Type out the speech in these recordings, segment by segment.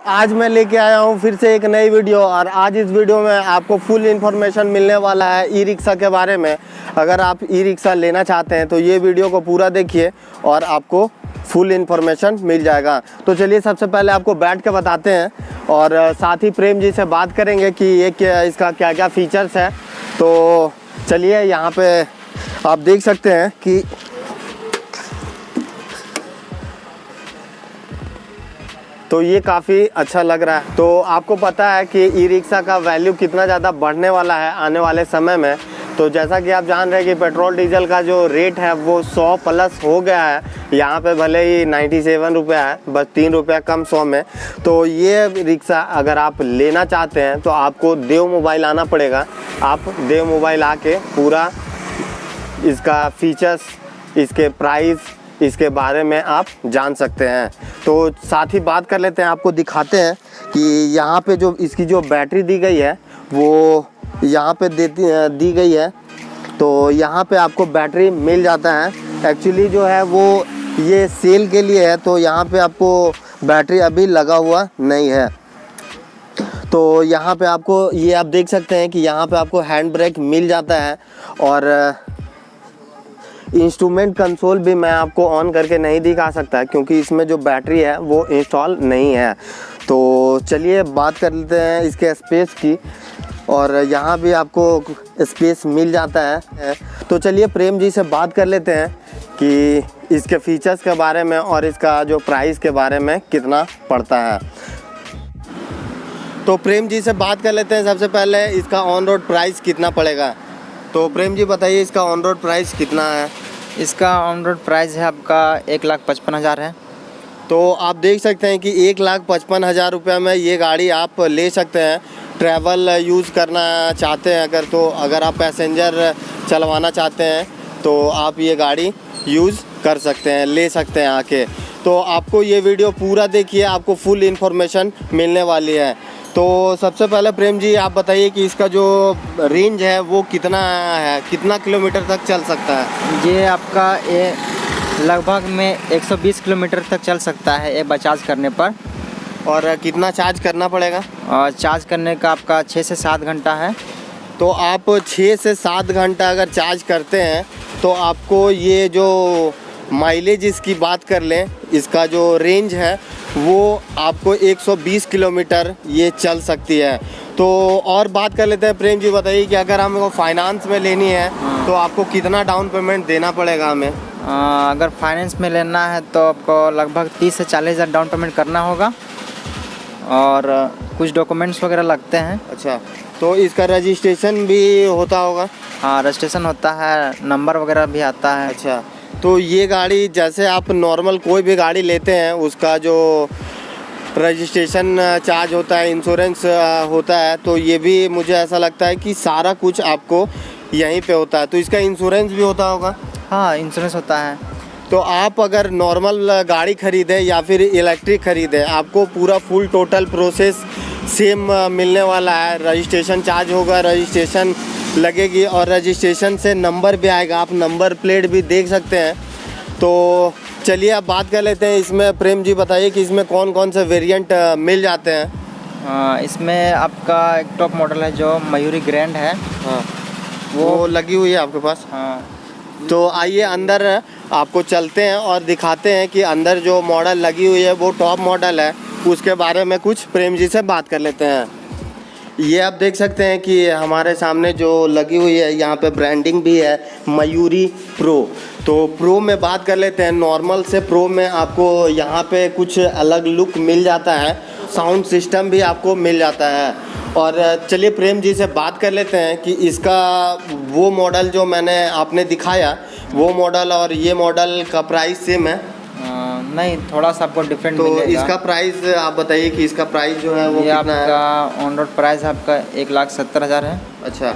आज मैं लेके आया हूँ फिर से एक नई वीडियो और आज इस वीडियो में आपको फुल इन्फॉर्मेशन मिलने वाला है ई रिक्शा के बारे में। अगर आप ई रिक्शा लेना चाहते हैं तो ये वीडियो को पूरा देखिए और आपको फुल इन्फॉर्मेशन मिल जाएगा। तो चलिए सबसे पहले आपको बैठ के बताते हैं और साथ ही प्रेम जी से बात करेंगे कि ये इसका क्या क्या फीचर्स है। तो चलिए यहाँ पे आप देख सकते हैं कि तो ये काफ़ी अच्छा लग रहा है। तो आपको पता है कि ई रिक्शा का वैल्यू कितना ज़्यादा बढ़ने वाला है आने वाले समय में। तो जैसा कि आप जान रहे हैं कि पेट्रोल डीजल का जो रेट है वो 100 प्लस हो गया है। यहाँ पे भले ही 97 रुपया है, बस 3 रुपया कम 100 में। तो ये रिक्शा अगर आप लेना चाहते हैं तो आपको देव मोबाइल आना पड़ेगा। आप देव मोबाइल आके पूरा इसका फीचर्स, इसके प्राइस, इसके बारे में आप जान सकते हैं। तो साथ ही बात कर लेते हैं, आपको दिखाते हैं कि यहाँ पे जो इसकी जो बैटरी दी गई है वो यहाँ पे दी गई है। तो यहाँ पे आपको बैटरी मिल जाता है। एक्चुअली जो है वो ये सेल के लिए है, तो यहाँ पे आपको बैटरी अभी लगा हुआ नहीं है। तो यहाँ पे आपको ये आप देख सकते हैं कि यहाँ पे आपको हैंड ब्रेक मिल जाता है और इंस्ट्रूमेंट कंसोल भी मैं आपको ऑन करके नहीं दिखा सकता क्योंकि इसमें जो बैटरी है वो इंस्टॉल नहीं है। तो चलिए बात कर लेते हैं इसके स्पेस की और यहाँ भी आपको स्पेस मिल जाता है। तो चलिए प्रेम जी से बात कर लेते हैं कि इसके फीचर्स के बारे में और इसका जो प्राइस के बारे में कितना पड़ता है। तो प्रेम जी से बात कर लेते हैं। सबसे पहले इसका ऑन रोड प्राइस कितना पड़ेगा। तो प्रेम जी बताइए इसका ऑन रोड प्राइस कितना है। इसका ऑन रोड प्राइस है आपका 1,55,000 है। तो आप देख सकते हैं कि 1,55,000 रुपये में ये गाड़ी आप ले सकते हैं। ट्रैवल यूज़ करना चाहते हैं अगर, तो अगर आप पैसेंजर चलवाना चाहते हैं तो आप ये गाड़ी यूज़ कर सकते हैं, ले सकते हैं आके। तो आपको ये वीडियो पूरा देखिए, आपको फुल इन्फॉर्मेशन मिलने वाली है। तो सबसे पहले प्रेम जी आप बताइए कि इसका जो रेंज है वो कितना है, कितना किलोमीटर तक चल सकता है। ये आपका लगभग में 120 किलोमीटर तक चल सकता है ये चार्ज करने पर। और कितना चार्ज करना पड़ेगा। और चार्ज करने का आपका 6 से 7 घंटा है। तो आप 6 से 7 घंटा अगर चार्ज करते हैं तो आपको ये जो माइलेज इसकी बात कर लें, इसका जो रेंज है वो आपको 120 किलोमीटर ये चल सकती है। तो और बात कर लेते हैं प्रेम जी, बताइए कि अगर हमको फाइनेंस में लेनी है तो आपको कितना डाउन पेमेंट देना पड़ेगा हमें। अगर फाइनेंस में लेना है तो आपको लगभग 30 से 40 हज़ार डाउन पेमेंट करना होगा और कुछ डॉक्यूमेंट्स वगैरह लगते हैं। अच्छा, तो इसका रजिस्ट्रेशन भी होता होगा। हाँ, रजिस्ट्रेशन होता है, नंबर वगैरह भी आता है। अच्छा, तो ये गाड़ी जैसे आप नॉर्मल कोई भी गाड़ी लेते हैं उसका जो रजिस्ट्रेशन चार्ज होता है, इंश्योरेंस होता है, तो ये भी मुझे ऐसा लगता है कि सारा कुछ आपको यहीं पे होता है। तो इसका इंश्योरेंस भी होता होगा। हाँ, इंश्योरेंस होता है। तो आप अगर नॉर्मल गाड़ी ख़रीदें या फिर इलेक्ट्रिक ख़रीदें, आपको पूरा फुल टोटल प्रोसेस सेम मिलने वाला है। रजिस्ट्रेशन चार्ज होगा, रजिस्ट्रेशन लगेगी और रजिस्ट्रेशन से नंबर भी आएगा, आप नंबर प्लेट भी देख सकते हैं। तो चलिए अब बात कर लेते हैं इसमें। प्रेम जी बताइए कि इसमें कौन कौन से वेरिएंट मिल जाते हैं। इसमें आपका एक टॉप मॉडल है जो मयूरी ग्रैंड है। हाँ, वो लगी हुई है आपके पास। हाँ, तो आइए अंदर आपको चलते हैं और दिखाते हैं कि अंदर जो मॉडल लगी हुई है वो टॉप मॉडल है, उसके बारे में कुछ प्रेम जी से बात कर लेते हैं। ये आप देख सकते हैं कि हमारे सामने जो लगी हुई है यहाँ पे ब्रांडिंग भी है मयूरी प्रो। तो प्रो में बात कर लेते हैं। नॉर्मल से प्रो में आपको यहाँ पे कुछ अलग लुक मिल जाता है, साउंड सिस्टम भी आपको मिल जाता है। और चलिए प्रेम जी से बात कर लेते हैं कि इसका वो मॉडल जो मैंने आपने दिखाया वो मॉडल और ये मॉडल का प्राइस सेम है। नहीं, थोड़ा सा आपको डिफरेंट तो मिलेगा। इसका प्राइस आप बताइए कि इसका प्राइस जो है वो कितना है। आपका ऑन रोड प्राइस आपका 1,70,000 है। अच्छा,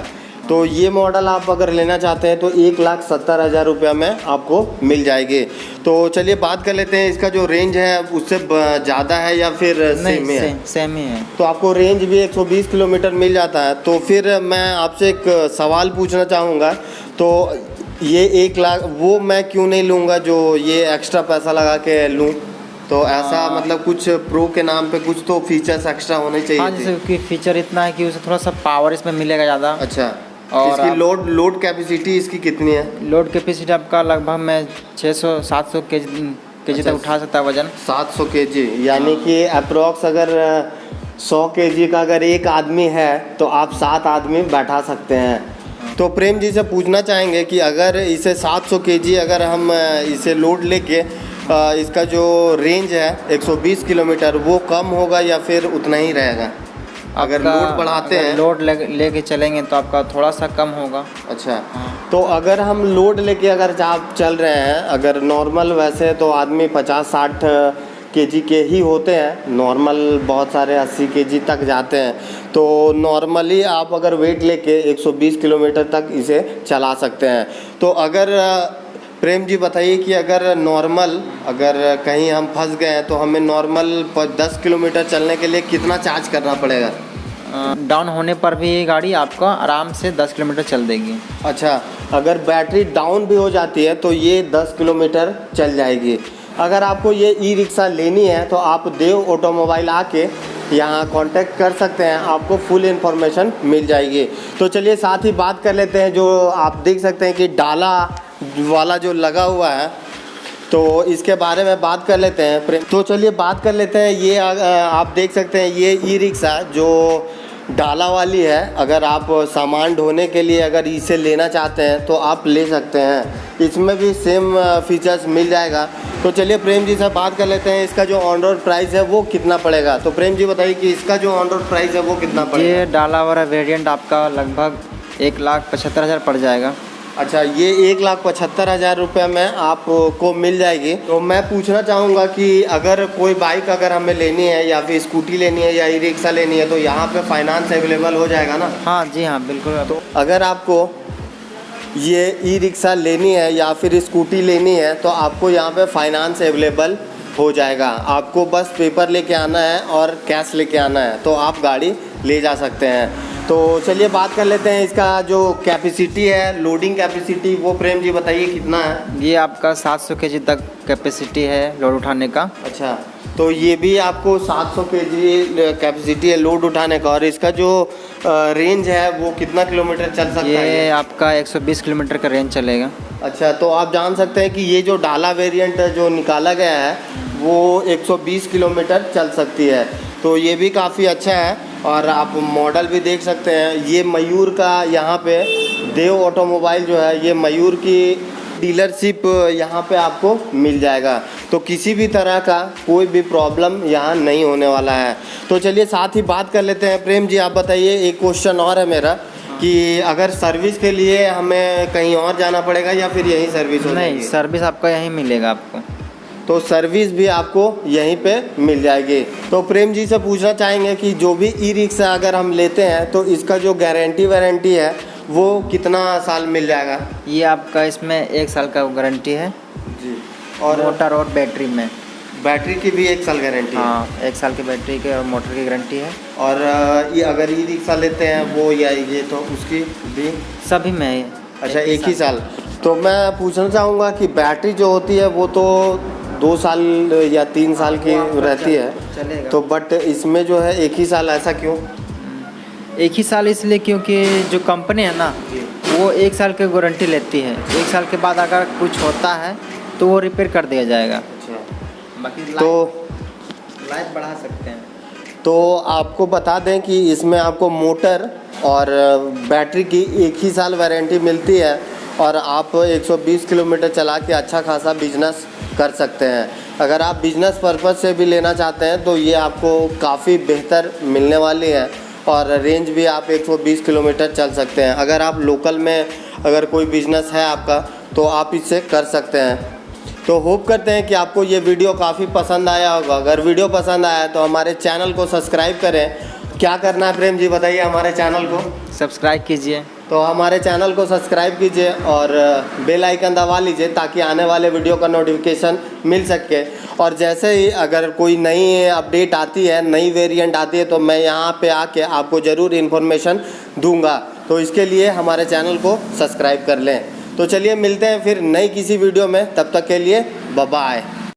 तो ये मॉडल आप अगर लेना चाहते हैं तो 1,70,000 रुपये में आपको मिल जाएगी। तो चलिए बात कर लेते हैं इसका जो रेंज है उससे ज़्यादा है या फिर सेम है। सेम ही है। तो आपको रेंज भी 120 किलोमीटर मिल जाता है। तो फिर मैं आपसे एक सवाल पूछना चाहूँगा, तो ये 1 लाख वो मैं क्यों नहीं लूँगा जो ये एक्स्ट्रा पैसा लगा के लूँ। तो ऐसा मतलब कुछ प्रो के नाम पे कुछ तो फीचर्स एक्स्ट्रा होने चाहिए हाँ, थे। जैसे कि फीचर इतना है कि उसे थोड़ा सा पावर इसमें मिलेगा ज़्यादा। अच्छा, और इसकी लोड कैपेसिटी इसकी कितनी है? लोड कैपेसिटी आपका लगभग मैं 600-700 केजी तक उठा सकता है वजन। 700 केजी, यानी कि अप्रोक्स अगर 100 केजी का अगर एक आदमी है तो आप 7 आदमी बैठा सकते हैं। तो प्रेम जी से पूछना चाहेंगे कि अगर इसे 700 केजी अगर हम इसे लोड लेके इसका जो रेंज है 120 किलोमीटर वो कम होगा या फिर उतना ही रहेगा? अगर लोड बढ़ाते हैं, लोड लेके चलेंगे तो आपका थोड़ा सा कम होगा। अच्छा, तो अगर हम लोड लेके अगर आप चल रहे हैं, अगर नॉर्मल वैसे तो आदमी 50-60 केजी के ही होते हैं, नॉर्मल बहुत सारे 80 केजी तक जाते हैं। तो नॉर्मली आप अगर वेट लेके 120 किलोमीटर तक इसे चला सकते हैं। तो अगर प्रेम जी बताइए कि अगर नॉर्मल अगर कहीं हम फंस गए हैं तो हमें नॉर्मल 10 किलोमीटर चलने के लिए कितना चार्ज करना पड़ेगा? डाउन होने पर भी ये गाड़ी आपका आराम से 10 किलोमीटर चल देगी। अच्छा, अगर बैटरी डाउन भी हो जाती है तो ये 10 किलोमीटर चल जाएगी। अगर आपको ये ई रिक्शा लेनी है तो आप देव ऑटोमोबाइल आके यहाँ कांटेक्ट कर सकते हैं, आपको फुल इन्फॉर्मेशन मिल जाएगी। तो चलिए साथ ही बात कर लेते हैं, जो आप देख सकते हैं कि डाला वाला जो लगा हुआ है तो इसके बारे में बात कर लेते हैं। तो चलिए बात कर लेते हैं। ये आप देख सकते हैं ये ई रिक्शा जो डाला वाली है, अगर आप सामान ढोने के लिए अगर इसे लेना चाहते हैं तो आप ले सकते हैं। इसमें भी सेम फीचर्स मिल जाएगा। तो चलिए प्रेम जी से बात कर लेते हैं, इसका जो ऑन रोड प्राइस है वो कितना पड़ेगा। तो प्रेम जी बताइए कि इसका जो ऑन रोड प्राइस है वो कितना पड़ेगा? ये डाला वाला वेरिएंट आपका लगभग 1,75,000 पड़ जाएगा। अच्छा, ये 1,75,000 रुपये में आपको मिल जाएगी। तो मैं पूछना चाहूँगा कि अगर कोई बाइक अगर हमें लेनी है या फिर स्कूटी लेनी है या ई रिक्शा लेनी है तो यहाँ पे फाइनेंस अवेलेबल हो जाएगा ना? हाँ जी हाँ, बिल्कुल। तो अगर आपको ये ई रिक्शा लेनी है या फिर स्कूटी लेनी है तो आपको यहाँ पे फाइनेंस अवेलेबल हो जाएगा। आपको बस पेपर लेके आना है और कैश लेके आना है तो आप गाड़ी ले जा सकते हैं। तो चलिए बात कर लेते हैं, इसका जो कैपेसिटी है, लोडिंग कैपेसिटी, वो प्रेम जी बताइए कितना है? ये आपका 700 केजी तक कैपेसिटी है लोड उठाने का। अच्छा, तो ये भी आपको 700 केजी कैपेसिटी है लोड उठाने का। और इसका जो रेंज है वो कितना किलोमीटर चल सकता है? ये आपका 120 किलोमीटर का रेंज चलेगा। अच्छा, तो आप जान सकते हैं कि ये जो डाला वेरिएंट जो निकाला गया है वो 120 किलोमीटर चल सकती है। तो ये भी काफ़ी अच्छा है। और आप मॉडल भी देख सकते हैं, ये मयूर का यहाँ पे देव ऑटोमोबाइल जो है ये मयूर की डीलरशिप यहाँ पे आपको मिल जाएगा। तो किसी भी तरह का कोई भी प्रॉब्लम यहाँ नहीं होने वाला है। तो चलिए साथ ही बात कर लेते हैं। प्रेम जी आप बताइए, एक क्वेश्चन और है मेरा कि अगर सर्विस के लिए हमें कहीं और जाना पड़ेगा या फिर यहीं सर्विस हो जाएगी? नहीं, सर्विस आपका यहीं मिलेगा आपको। तो सर्विस भी आपको यहीं पे मिल जाएगी। तो प्रेम जी से पूछना चाहेंगे कि जो भी ई रिक्शा अगर हम लेते हैं तो इसका जो गारंटी वारंटी है वो कितना साल मिल जाएगा? ये आपका इसमें 1 साल का गारंटी है जी। और मोटर और बैटरी में? बैटरी की भी 1 साल गारंटी है? हाँ, 1 साल की बैटरी की और मोटर की गारंटी है। और ये अगर ई रिक्शा लेते हैं वो या ये तो उसकी भी सभी में? अच्छा, एक ही साल। तो मैं पूछना चाहूँगा कि बैटरी जो होती है वो तो 2 साल या 3 साल की रहती है, चलेगा। तो बट इसमें जो है 1 ही साल, ऐसा क्यों? 1 ही साल इसलिए क्योंकि जो कंपनी है ना वो 1 साल की गारंटी लेती है। 1 साल के बाद अगर कुछ होता है तो वो रिपेयर कर दिया जाएगा। अच्छा, बाकी तो लाइफ बढ़ा सकते हैं। तो आपको बता दें कि इसमें आपको मोटर और बैटरी की 1 ही साल वारंटी मिलती है और आप 120 किलोमीटर चला के अच्छा खासा बिजनेस कर सकते हैं। अगर आप बिजनेस पर्पज़ से भी लेना चाहते हैं तो ये आपको काफ़ी बेहतर मिलने वाली है और रेंज भी आप 120 किलोमीटर चल सकते हैं। अगर आप लोकल में अगर कोई बिजनेस है आपका तो आप इससे कर सकते हैं। तो होप करते हैं कि आपको ये वीडियो काफ़ी पसंद आया होगा। अगर वीडियो पसंद आया तो हमारे चैनल को सब्सक्राइब करें। क्या करना है प्रेम जी बताइए हमारे चैनल को? सब्सक्राइब कीजिए। तो हमारे चैनल को सब्सक्राइब कीजिए और बेल आइकन दबा लीजिए ताकि आने वाले वीडियो का नोटिफिकेशन मिल सके। और जैसे ही अगर कोई नई अपडेट आती है, नई वेरिएंट आती है तो मैं यहाँ पे आके आपको ज़रूर इन्फॉर्मेशन दूंगा। तो इसके लिए हमारे चैनल को सब्सक्राइब कर लें। तो चलिए मिलते हैं फिर नई किसी वीडियो में, तब तक के लिए बाय बाय।